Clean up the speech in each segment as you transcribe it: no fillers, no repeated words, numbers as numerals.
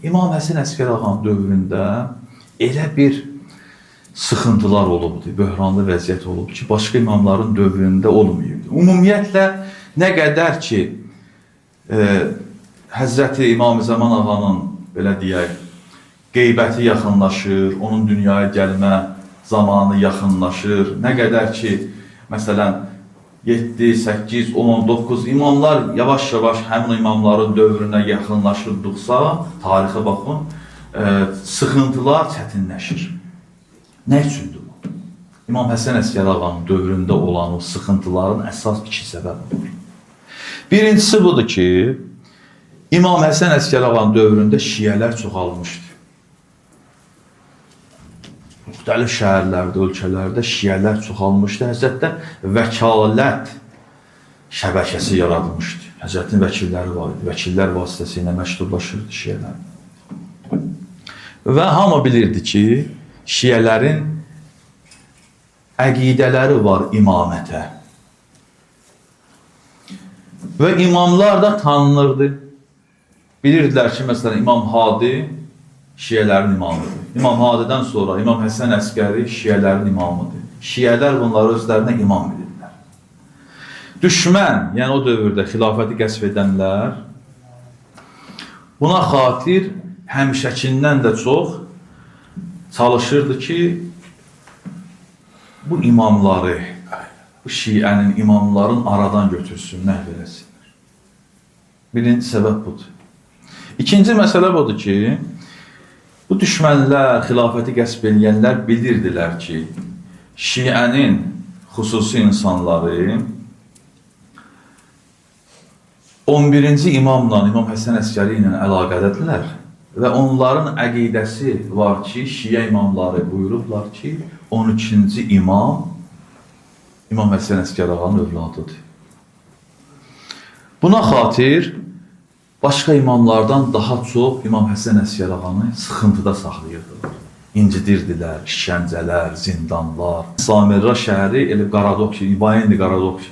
İmam Həsən Əsgər ağanın dövründə elə bir sıxıntılar olubdu, böhranlı vəziyyət olub ki, başqa imamların dövründə olmayıbdı. Ümumiyyətlə, nə qədər ki, Həzrəti İmam Zaman ağanın, belə deyək, qeybəti yaxınlaşır, onun dünyaya gəlmə zamanı yaxınlaşır, nə qədər ki, məsələn, 7, 8, 10, 9 imamlar yavaş-yavaş həmin imamların dövrünə yaxınlaşırdıqsa, tarixə baxın, sıxıntılar çətinləşir. Nə üçündür bu? İmam Həsən Əsgər ağanın dövründə olan o sıxıntıların əsas iki səbəbi var. Birincisi budur ki, İmam Həsən Əsgər ağanın dövründə şiyələr çoxalmışdı. Müxtəlif şəhərlərdə, ölkələrdə şiyələr çoxalmışdı. Həzrətdə vəkalət şəbəkəsi yaradılmışdı. Həzrətin vəkilləri var idi. Vəkillər vasitəsilə məktublaşırdı şiyələr. Və hamı bilirdi ki, şiyələrin əqidələri var imamətə. Və imamlar da tanınırdı. Bilirdilər ki, məsələn, İmam Hadi şiyələrin imamıdır. İmam Hadidən sonra İmam Həsən Əsgəri şiyələrin imamıdır. Şiyələr bunları özlərinə imam bilirlər. Düşmən, yəni o dövrdə xilafəti qəsb edənlər buna xatir həmişəkindən də çox çalışırdı ki, bu imamları, bu şiənin imamların aradan götürsün, məhv eləsinlər. Birinci səbəb budur. İkinci məsələ budur ki, bu düşmənlər, xilafəti qəsb edənlər bilirdilər ki, şiənin xüsusi insanları 11-ci imamla, İmam Həsən Əsgəri ilə əlaqədədirlər. Və onların əqidəsi var ki, şiə imamları buyurublar ki, 13-ci imam, İmam Həsən Əsgər ağanın övladıdır. Buna xatir, başqa imamlardan daha çox İmam Həsən Əsgər ağanı sıxıntıda saxlayırdılar. İncidirdilər, işgəncələr, zindanlar. Samirra şəhəri, elə Qaradokçi, İbayindi Qaradokçi.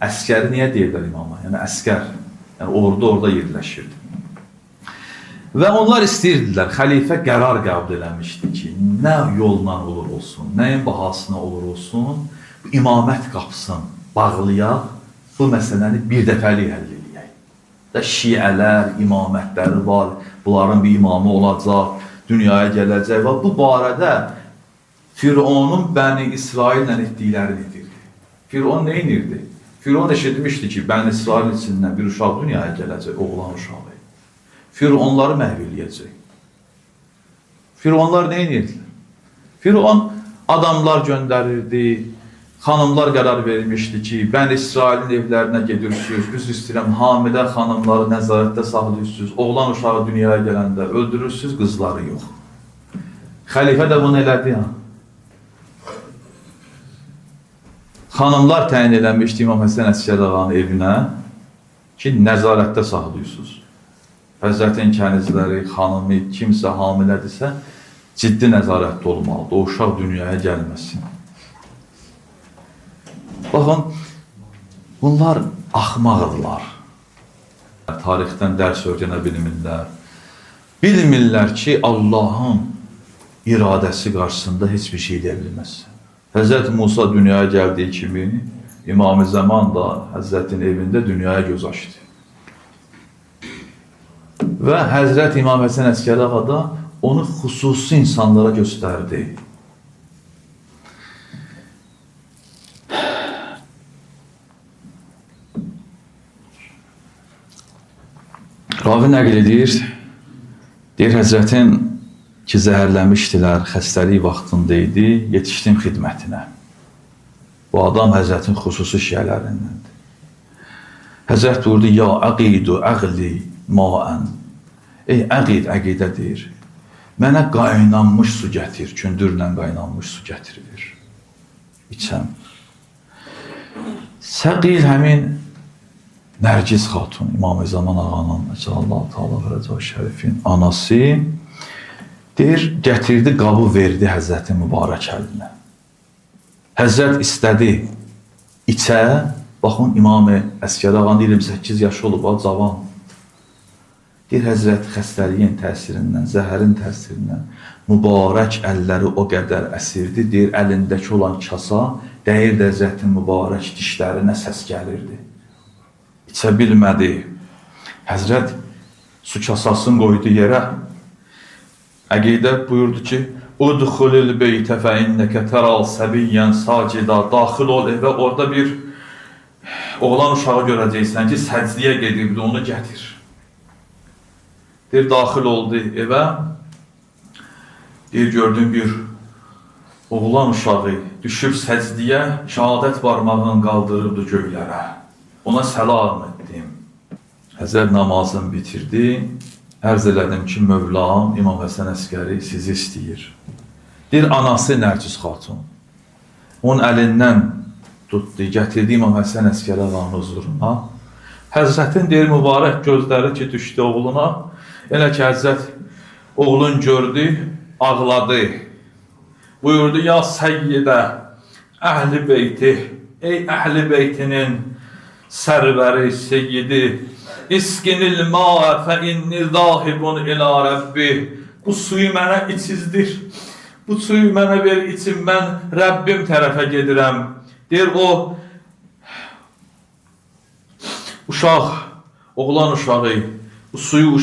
Əskəri niyə deyirlər imama? Yəni əskər, yəni ordu orada yerləşirdi. Və onlar istəyirdilər, xəlifə qərar qəbul eləmişdi ki, nə yolla olur olsun, nəyin bahasına olur olsun, imamət qapısını bağlayaq, bu məsələni bir dəfəlik həll edək. Və şiələr, imamətləri var, bunların bir imamı olacaq, dünyaya gələcək və bu barədə Fironun Bəni İsraillə etdiklərini edirdi. Firon nə edirdi? Firon eşitmişdi ki, Bəni İsrail içindən bir uşaq dünyaya gələcək, oğlan uşağı. Fironları məhv eləyəcək. Fironlar nə edirdilər? Firon adamlar göndərirdi, xanımlar qərar vermişdi ki, Bəni İsrailin evlərinə gedirsiniz, üzr istəyirəm, hamilə xanımları nəzarətdə saxlayırsınız, oğlan uşağı dünyaya gələndə öldürürsünüz, qızları yox. Xəlifə də bunu elədi ya. Xanımlar təyin eləmişdi İmam Həsən Əsgər ağanın evinə ki, nəzarətdə saxlayırsınız. Həzrətin kənizləri, xanımı, kimsə hamilədirsə, ciddi nəzarətdə olmalıdır. O uşaq dünyaya gəlməsin. Baxın, bunlar axmaqdırlar. Tarixdən dərs öyrənə bilmirlər. Bilmirlər ki, Allahın iradəsi qarşısında heç bir şey deyə bilməz. Həzrət Musa dünyaya gəldiyi kimi, İmam-ı Zaman da Həzrətin evində dünyaya göz açdı. Və Həzrət İmam Həsən Əsgər ağa da onu xüsusi insanlara göstərdi. Ravi nəql edir, deyir Həzrətin ki, zəhərləmişdilər, xəstəlik vaxtında idi, yetişdim xidmətinə. Bu adam Həzrətin xüsusi şiələrindəndir. Həzrət buyurdu, ya əqidu, əqli, maən. Ey əqid, əqidə deyir, mənə qaynanmış su gətir, kündürlə qaynanmış su gətirir, içəm. Səqil həmin Nərgiz xatun, İmam-ı Zaman ağanın, Allah-u Teala Fərəcə Şərifin anası, deyir, gətirdi, qabı verdi Həzrətin mübarək əlinə. Həzrət istədi, içə, baxın İmam-ı Əsgər ağanın 28 yaşı olub, cavan. Deyir Həzrət xəstəliyin təsirindən, zəhərin təsirindən mübarək əlləri o qədər əsirdi. Deyir əlindəki olan kasa dəyirdi Həzrətin mübarək dişlərinə, səs gəlirdi. İçə bilmədi. Həzrət su kasasını qoydu yerə. Əqidə buyurdu ki, Udxulil beytə fə innəkə təral səbiyyən sacida. Daxil ol evə, orada bir oğlan uşağı görəcəksən ki, səcdiyə gedibdi, onu gətir. Deyir, daxil oldu evə. Deyir, gördüm bir oğlan uşağı düşüb səcdiyə, şəhadət barmağını qaldırırdı göylərə. Ona səlam etdim. Həzrət namazını bitirdi. Ərz elədim ki, Mövlam İmam Həsən Əskəri sizi istəyir. Deyir, anası Nərcis xatun. Onun əlindən tutdu, gətirdi İmam Həsən Əskəri ağanın huzuruna. Həzrətin deyir, mübarək gözləri ki, düşdü oğluna. Elə ki, Həzrət oğlun gördü, ağladı. Buyurdu, ya səyyidə, əhl-i beyti, ey əhl-i beytinin sərvəri, seyyidi, İskinil ma'ə fə inni zahibun ilə Rəbbi. Bu suyu mənə içizdir. Bu suyu mənə ver için mən Rəbbim tərəfə gedirəm. Deyir o uşaq, oğlan uşağı bu suyu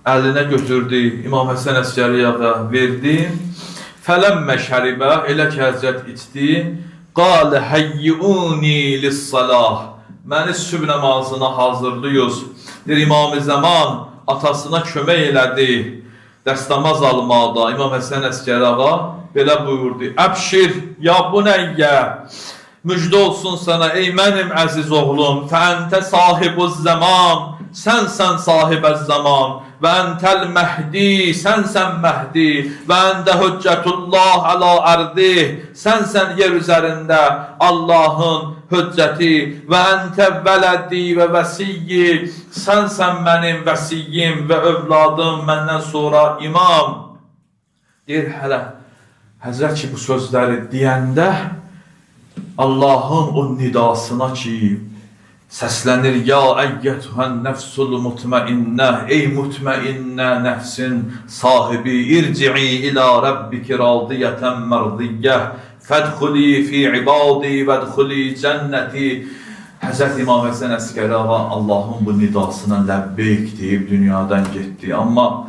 əlinə götürdü. İmam Həsən Əskəriyə verdi. Fələmmə şəribə, elə ki Həzrət içdi. Qalə həyyiuni lis-salah. Məni sübh namazına hazırlıyız. Deyir, İmam-ı Zaman atasına kömək elədi. Dəstəmaz almaqda İmam Həsən Əskəri ağa belə buyurdu. Əbşir, ya bu nəyyə? Müjdə olsun sana, ey mənim əziz oğlum. Fəəntə sahibuz zaman. Sənsən sahibəz zaman. Və əntəl məhdi, sənsən məhdi. Və əndə hüccətullah əla ərdi. Sənsən yer üzərində Allahın hüccəti. Və əntə vələdi və vəsiyyi. Sənsən mənim vəsiyyim və övladım məndən sonra imam. Deyir, hələ Həzrət ki, bu sözləri deyəndə Allahın o nidasına ki, səslənir, ya əyyətühən nəfsul mutmainnə, ey mutmainnə nəfsin sahibi, irci'i ilə Rabbiki radiyətən mərdiyyə, fədxuli fi ibadi vədxuli cənnəti. Həzrət İmam Həsən Əskəri ağa Allahın bu nidasına ləbbeyk deyib dünyadan getdi. Amma